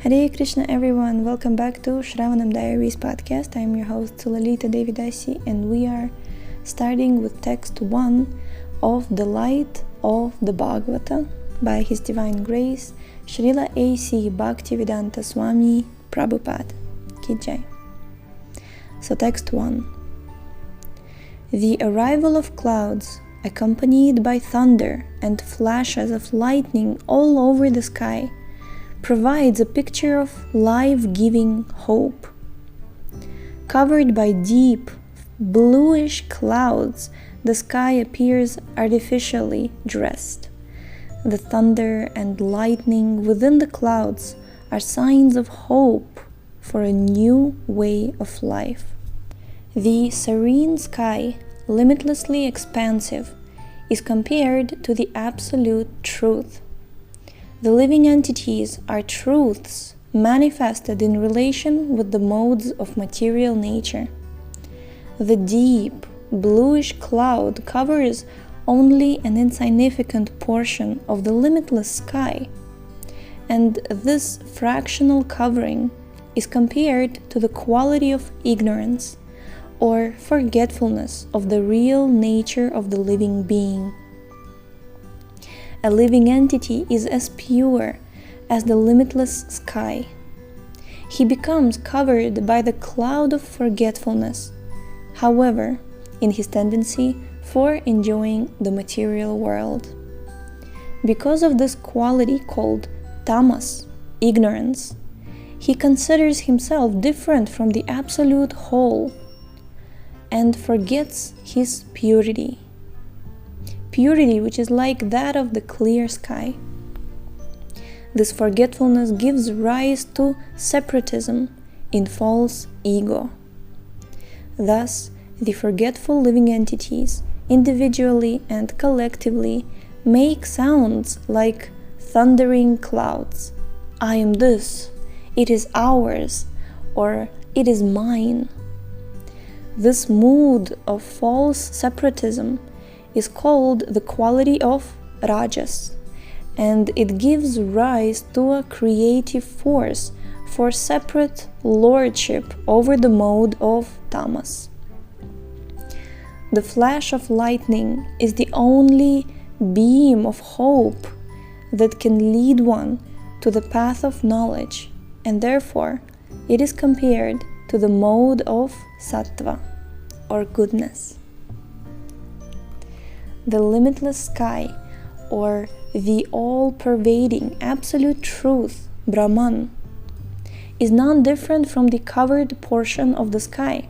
Hare Krishna everyone, welcome back to Shravanam Diaries podcast. I am your host Sulalita Devidasi and we are starting with text 1 of The Light of the Bhagavata by His Divine Grace Srila A.C. Bhaktivedanta Swami Prabhupada Ki Jai. So text 1. The arrival of clouds accompanied by thunder and flashes of lightning all over the sky provides a picture of life-giving hope. Covered by deep, bluish clouds, the sky appears artificially dressed. The thunder and lightning within the clouds are signs of hope for a new way of life. The serene sky, limitlessly expansive, is compared to the absolute truth. The living entities are truths manifested in relation with the modes of material nature. The deep, bluish cloud covers only an insignificant portion of the limitless sky, and this fractional covering is compared to the quality of ignorance or forgetfulness of the real nature of the living being. A living entity is as pure as the limitless sky. He becomes covered by the cloud of forgetfulness, however, in his tendency for enjoying the material world. Because of this quality called tamas, ignorance, he considers himself different from the absolute whole and forgets his purity. Purity which is like that of the clear sky. This forgetfulness gives rise to separatism in false ego. Thus, the forgetful living entities, individually and collectively, make sounds like thundering clouds. I am this, it is ours, or it is mine. This mood of false separatism is called the quality of rajas, and it gives rise to a creative force for separate lordship over the mode of tamas. The flash of lightning is the only beam of hope that can lead one to the path of knowledge, and therefore it is compared to the mode of sattva, or goodness. The limitless sky, or the all-pervading absolute truth, Brahman, is none different from the covered portion of the sky.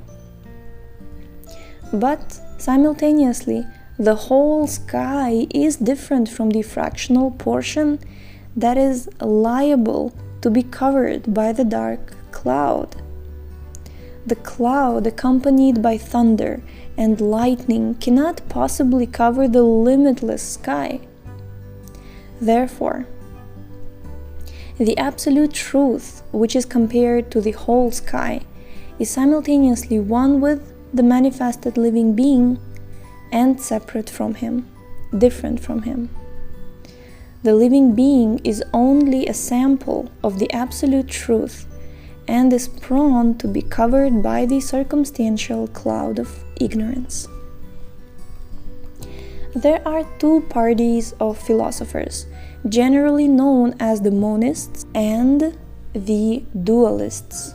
But simultaneously, the whole sky is different from the fractional portion that is liable to be covered by the dark cloud. The cloud accompanied by thunder and lightning cannot possibly cover the limitless sky. Therefore, the absolute truth, which is compared to the whole sky, is simultaneously one with the manifested living being and separate from him, different from him. The living being is only a sample of the absolute truth and is prone to be covered by the circumstantial cloud of ignorance. There are two parties of philosophers, generally known as the monists and the dualists.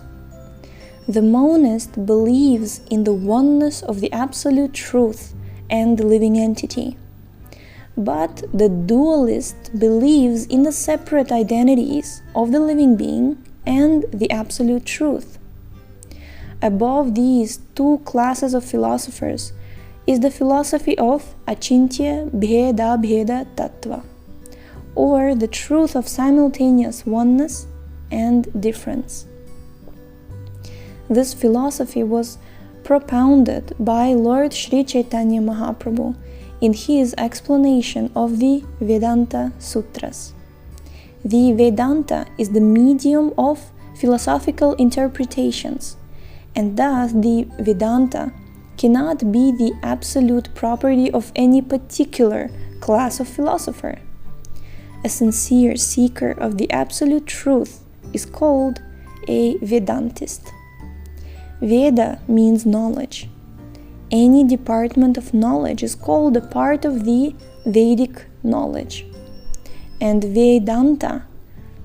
The monist believes in the oneness of the absolute truth and the living entity, but the dualist believes in the separate identities of the living being and the absolute truth. Above these two classes of philosophers is the philosophy of achintya bheda bheda tattva, or the truth of simultaneous oneness and difference. This philosophy was propounded by Lord Sri Chaitanya Mahaprabhu in his explanation of the Vedanta Sutras. The Vedanta is the medium of philosophical interpretations, and thus the Vedanta cannot be the absolute property of any particular class of philosopher. A sincere seeker of the absolute truth is called a Vedantist. Veda means knowledge. Any department of knowledge is called a part of the Vedic knowledge. And Vedanta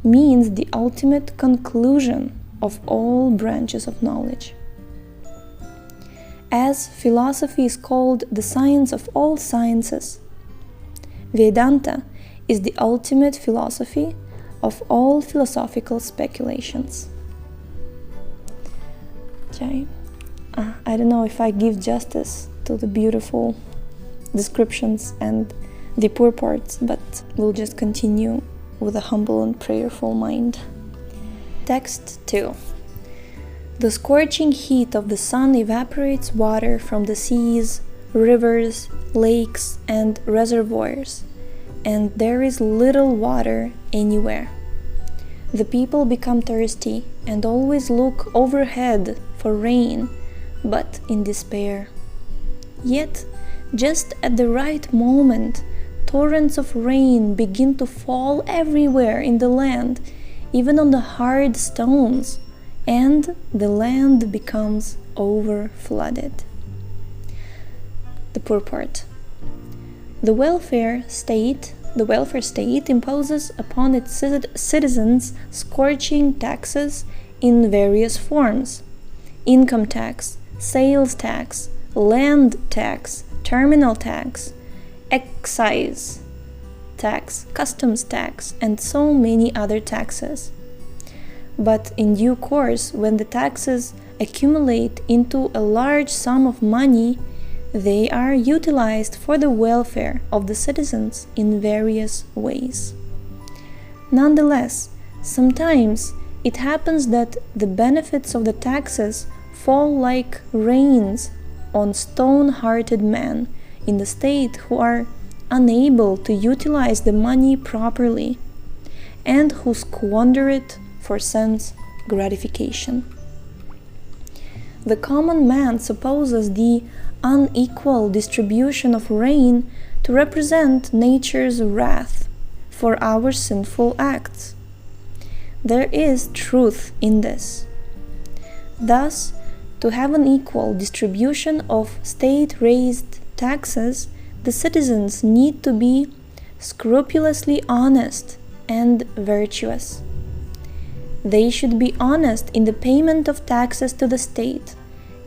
means the ultimate conclusion of all branches of knowledge. As philosophy is called the science of all sciences, Vedanta is the ultimate philosophy of all philosophical speculations. Okay. I don't know if I give justice to the beautiful descriptions and the purports, but we'll just continue with a humble and prayerful mind. Text 2. The scorching heat of the sun evaporates water from the seas, rivers, lakes, and reservoirs, and there is little water anywhere. The people become thirsty and always look overhead for rain, but in despair. Yet, just at the right moment, torrents of rain begin to fall everywhere in the land, even on the hard stones, and the land becomes over-flooded. The purport. The welfare state imposes upon its citizens scorching taxes in various forms: income tax, sales tax, land tax, terminal tax, excise tax, customs tax, and so many other taxes. But in due course, when the taxes accumulate into a large sum of money, they are utilized for the welfare of the citizens in various ways. Nonetheless, sometimes it happens that the benefits of the taxes fall like rains on stone-hearted men in the state who are unable to utilize the money properly and who squander it for sense gratification. The common man supposes the unequal distribution of rain to represent nature's wrath for our sinful acts. There is truth in this. Thus, to have an equal distribution of state-raised taxes, the citizens need to be scrupulously honest and virtuous. They should be honest in the payment of taxes to the state,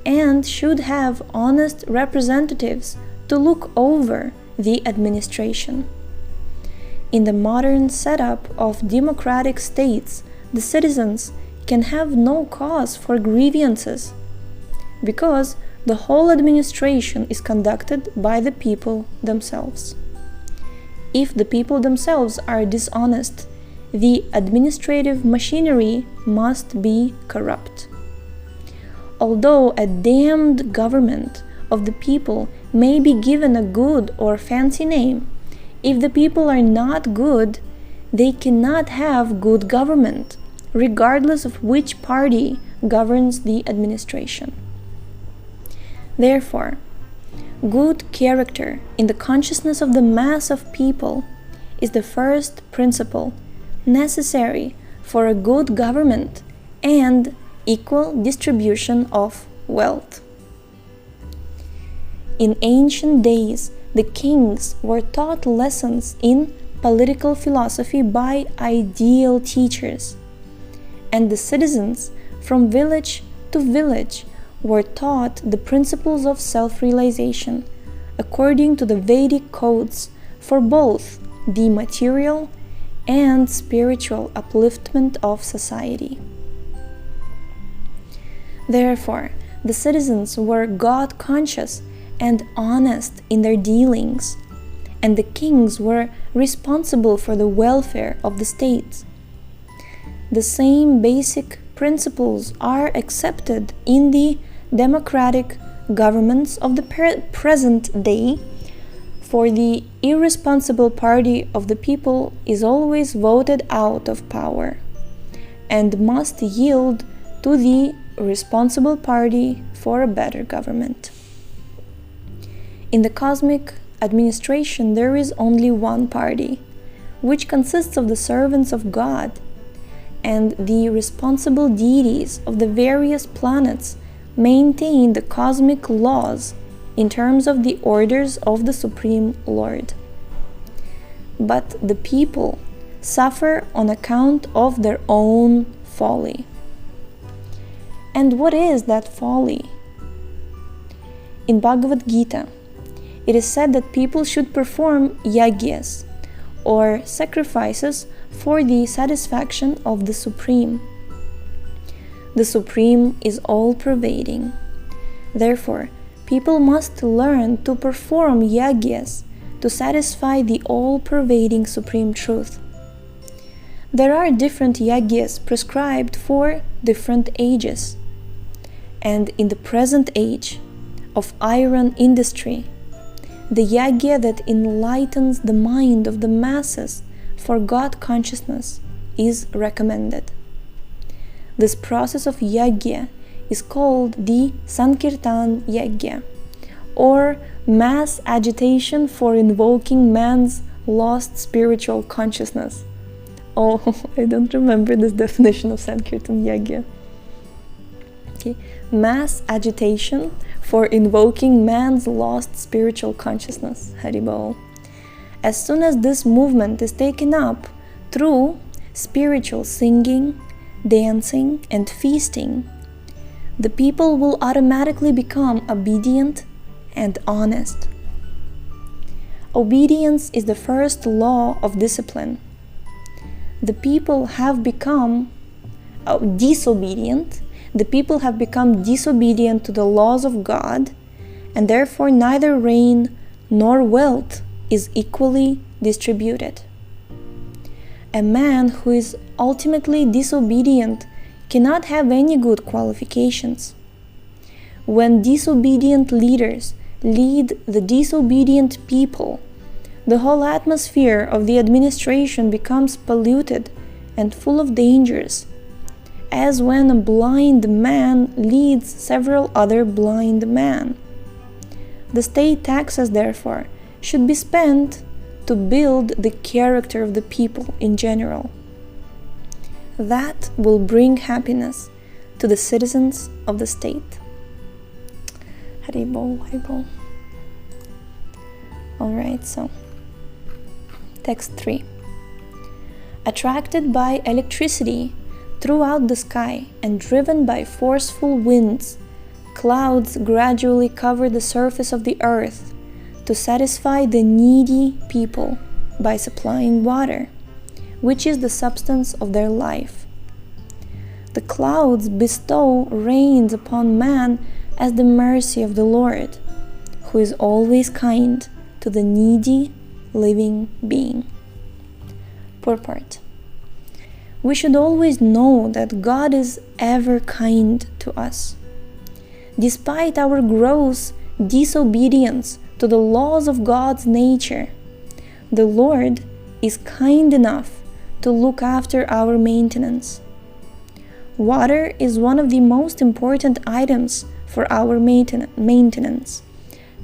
and should have honest representatives to look over the administration. In the modern setup of democratic states, the citizens can have no cause for grievances, because the whole administration is conducted by the people themselves. If the people themselves are dishonest, the administrative machinery must be corrupt. Although a damned government of the people may be given a good or fancy name, if the people are not good, they cannot have good government, regardless of which party governs the administration. Therefore, good character in the consciousness of the mass of people is the first principle necessary for a good government and equal distribution of wealth. In ancient days, the kings were taught lessons in political philosophy by ideal teachers, and the citizens from village to village were taught the principles of self-realization according to the Vedic codes for both the material and spiritual upliftment of society. Therefore, the citizens were God-conscious and honest in their dealings, and the kings were responsible for the welfare of the state. The same basic principles are accepted in the democratic governments of the present day, for the irresponsible party of the people is always voted out of power and must yield to the responsible party for a better government. In the cosmic administration, there is only one party, which consists of the servants of God, and the responsible deities of the various planets maintain the cosmic laws in terms of the orders of the Supreme Lord. But the people suffer on account of their own folly. And what is that folly? In Bhagavad Gita, it is said that people should perform yagyas, or sacrifices for the satisfaction of the Supreme. The Supreme is all-pervading. Therefore, people must learn to perform yagyas to satisfy the all-pervading Supreme Truth. There are different yagyas prescribed for different ages. And in the present age of iron industry, the yagya that enlightens the mind of the masses for God consciousness is recommended. This process of yagya is called the Sankirtan Yagya, or mass agitation for invoking man's lost spiritual consciousness. Oh, I don't remember this definition of Sankirtan Yagya. Okay. Mass agitation for invoking man's lost spiritual consciousness. Haribol. As soon as this movement is taken up through spiritual singing, dancing, and feasting, the people will automatically become obedient and honest. Obedience is the first law of discipline. The people have become disobedient. The people have become disobedient to the laws of God, and therefore neither rain nor wealth is equally distributed. A man who is ultimately disobedient cannot have any good qualifications. When disobedient leaders lead the disobedient people, the whole atmosphere of the administration becomes polluted and full of dangers, as when a blind man leads several other blind men. The state taxes, therefore, should be spent to build the character of the people in general. That will bring happiness to the citizens of the state. Haribol, Haribol. Alright, so text 3. Attracted by electricity throughout the sky and driven by forceful winds, clouds gradually cover the surface of the earth to satisfy the needy people by supplying water, which is the substance of their life. The clouds bestow rains upon man as the mercy of the Lord, who is always kind to the needy living being. Purport. We should always know that God is ever kind to us. Despite our gross disobedience to the laws of God's nature, the Lord is kind enough to look after our maintenance. Water is one of the most important items for our maintenance,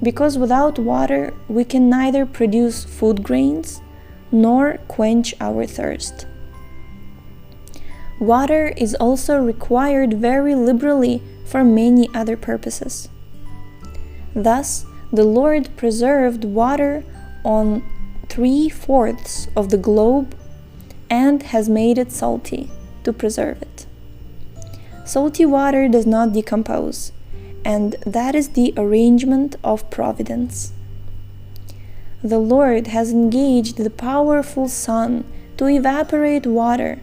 because without water we can neither produce food grains nor quench our thirst. Water is also required very liberally for many other purposes. Thus, the Lord preserved water on 3/4 of the globe and has made it salty to preserve it. Salty water does not decompose, and that is the arrangement of providence. The Lord has engaged the powerful sun to evaporate water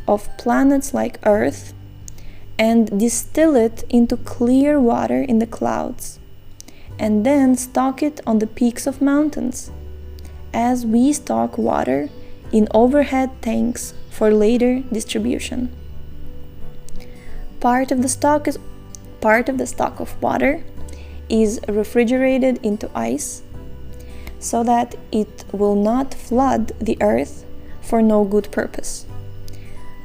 of planets like Earth and distill it into clear water in the clouds, and then stock it on the peaks of mountains, as we stock water in overhead tanks for later distribution. Part of the stock of water is refrigerated into ice so that it will not flood the earth for no good purpose.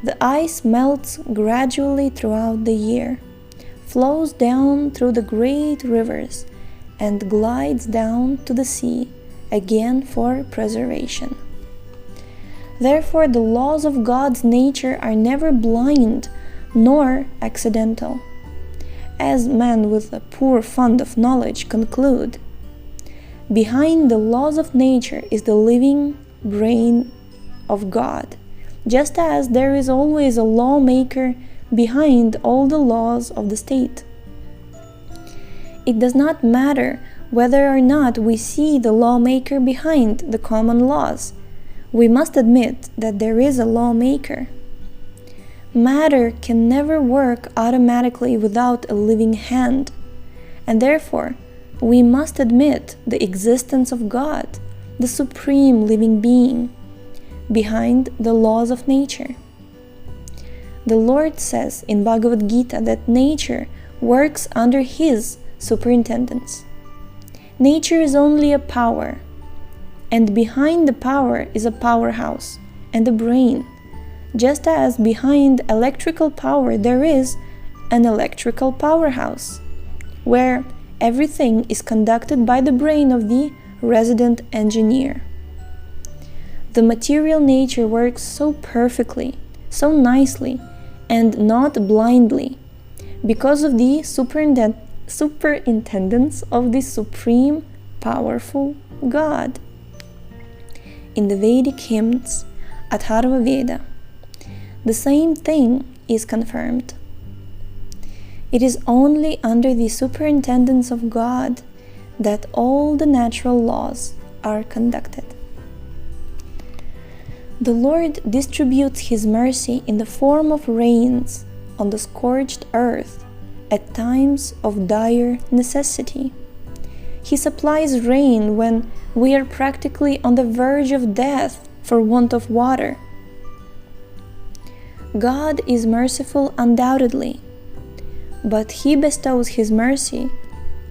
The ice melts gradually throughout the year, flows down through the great rivers, and glides down to the sea, again for preservation. Therefore, the laws of God's nature are never blind nor accidental. As men with a poor fund of knowledge conclude, behind the laws of nature is the living brain of God, just as there is always a lawmaker behind all the laws of the state. It does not matter whether or not we see the lawmaker behind the common laws. We must admit that there is a lawmaker. Matter can never work automatically without a living hand, and therefore we must admit the existence of God, the supreme living being, behind the laws of nature. The Lord says in Bhagavata that nature works under His superintendence. Nature is only a power, and behind the power is a powerhouse and a brain, just as behind electrical power there is an electrical powerhouse, where everything is conducted by the brain of the resident engineer. The material nature works so perfectly, so nicely, and not blindly, because of the superintendence of the supreme, powerful God. In the Vedic hymns, Atharva Veda, the same thing is confirmed. It is only under the superintendence of God that all the natural laws are conducted. The Lord distributes His mercy in the form of rains on the scorched earth at times of dire necessity. He supplies rain when we are practically on the verge of death for want of water. God is merciful undoubtedly, but He bestows His mercy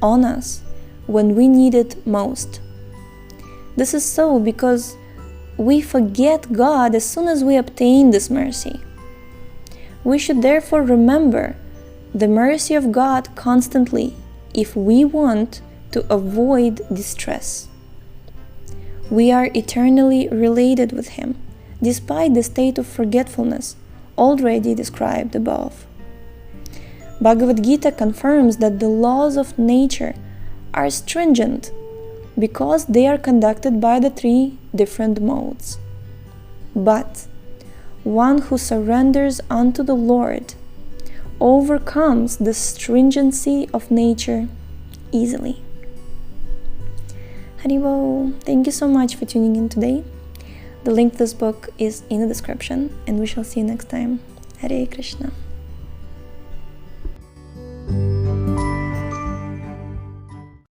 on us when we need it most. This is so because we forget God as soon as we obtain this mercy. We should therefore remember the mercy of God constantly if we want to avoid distress. We are eternally related with Him, despite the state of forgetfulness already described above. Bhagavad Gita confirms that the laws of nature are stringent because they are conducted by the three different modes. But one who surrenders unto the Lord overcomes the stringency of nature easily. Haribol, thank you so much for tuning in today. The link to this book is in the description, and we shall see you next time. Hare Krishna.